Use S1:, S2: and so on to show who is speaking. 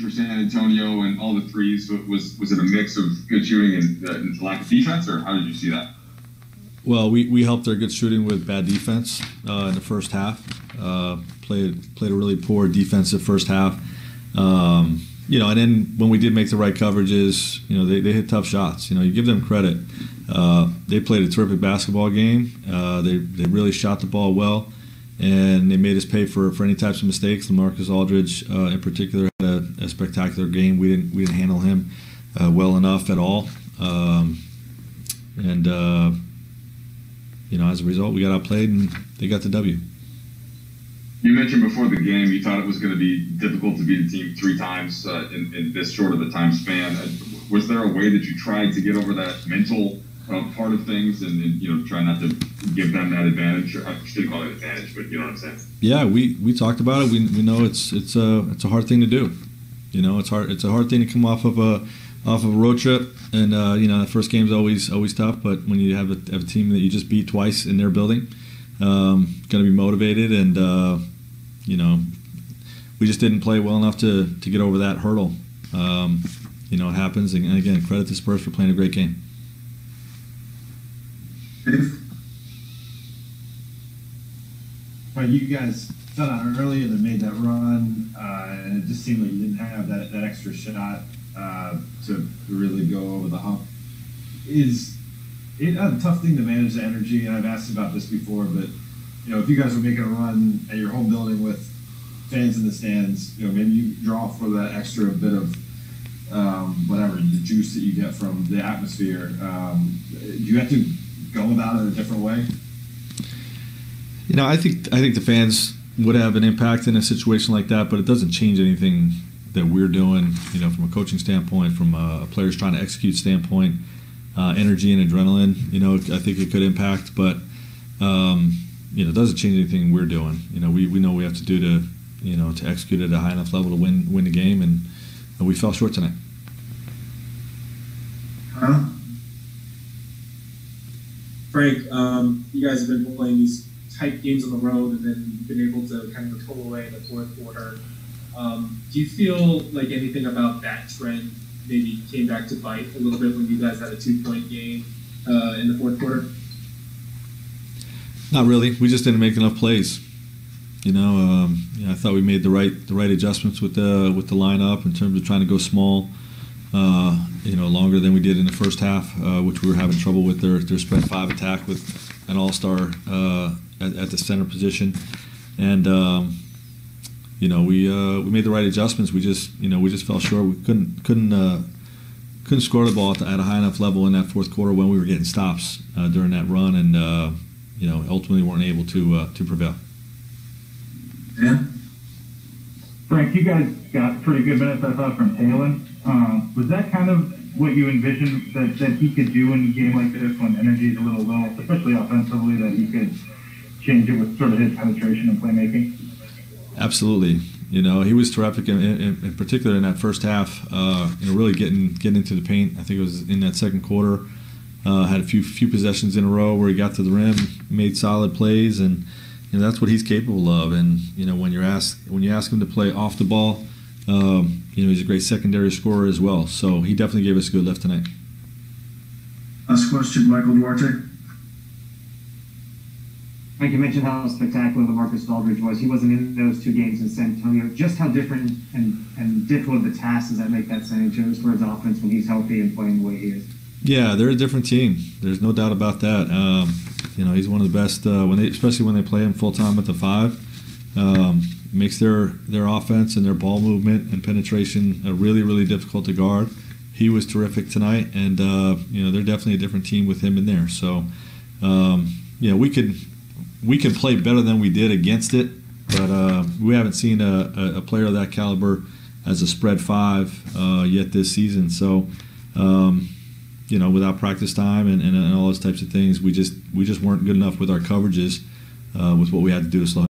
S1: for San Antonio and all the threes? Was it a mix of good shooting and lack of defense, or how did you see that?
S2: Well, we helped their good shooting with bad defense in the first half. Played a really poor defensive first half. And then when we did make the right coverages, they hit tough shots. You give them credit. They played a terrific basketball game. They really shot the ball well, and they made us pay for any types of mistakes. LaMarcus Aldridge, in particular, had a spectacular game. We didn't handle him well enough at all, as a result, we got outplayed and they got the W.
S1: You mentioned before the game you thought it was going to be difficult to beat a team 3 times in this short of a time span. Was there a way that you tried to get over that mental part of things and try not to give them that advantage? I shouldn't call it advantage, but you know what I'm saying. Yeah,
S2: we talked about it. We know it's a hard thing to do. It's hard. It's a hard thing to come off of a road trip, and the first game's always tough. But when you have a team that you just beat twice in their building, going to be motivated, and we just didn't play well enough to get over that hurdle. It happens, and again, credit to Spurs for playing a great game.
S3: Well, you guys fell out early and then made that run, and it just seemed like you didn't have that extra shot to really go over the hump. Is it a tough thing to manage the energy? And I've asked about this before, but if you guys were making a run at your home building with fans in the stands, maybe you draw for that extra bit of whatever, the juice that you get from the atmosphere. Do you have to go about it a different way?
S2: I think the fans would have an impact in a situation like that, but it doesn't change anything that we're doing, from a coaching standpoint, from a players trying to execute standpoint, energy and adrenaline. I think it could impact, but it doesn't change anything we're doing. We know what we have to do to execute at a high enough level to win the game, and we fell short tonight.
S4: Frank, you guys have been playing these tight games on the road and then been able to kind of pull away in the fourth quarter. Do you feel like anything about that trend maybe came back to bite a little bit when you guys had a 2-point game in the fourth quarter?
S2: Not really. We just didn't make enough plays. I thought we made the right adjustments with the lineup in terms of trying to go small. Longer than we did in the first half, which we were having trouble with their spread 5 attack with an all-star at the center position, and we made the right adjustments. We just fell short. We couldn't score the ball at a high enough level in that fourth quarter when we were getting stops during that run, and ultimately weren't able to prevail.
S5: Yeah. Frank, you guys got pretty good minutes, I thought, from Taylor. Was that kind of what you envisioned that he could do in a game like this when energy is a little low, especially offensively, that he could change it with sort of his penetration and playmaking?
S2: Absolutely. He was terrific, in particular in that first half, really getting into the paint. I think it was in that second quarter. Had a few possessions in a row where he got to the rim, made solid plays, and that's what he's capable of. And when you ask him to play off the ball, he's a great secondary scorer as well. So he definitely gave us a good lift tonight.
S6: Last question, Michael Duarte.
S7: Frank, you mentioned how spectacular LaMarcus Aldridge was. He wasn't in those 2 games in San Antonio. Just how different and difficult of a task does that make that San Antonio Spurs offense when he's healthy and playing the way he is? Yeah, they're a different team. There's no doubt about that. He's one of the best, especially when they play him full-time at the 5. Makes their offense and their ball movement and penetration really, really difficult to guard. He was terrific tonight, and they're definitely a different team with him in there. So, we can play better than we did against it, but we haven't seen a player of that caliber as a spread 5 yet this season. So, without practice time and all those types of things, we just weren't good enough with our coverages with what we had to do to slow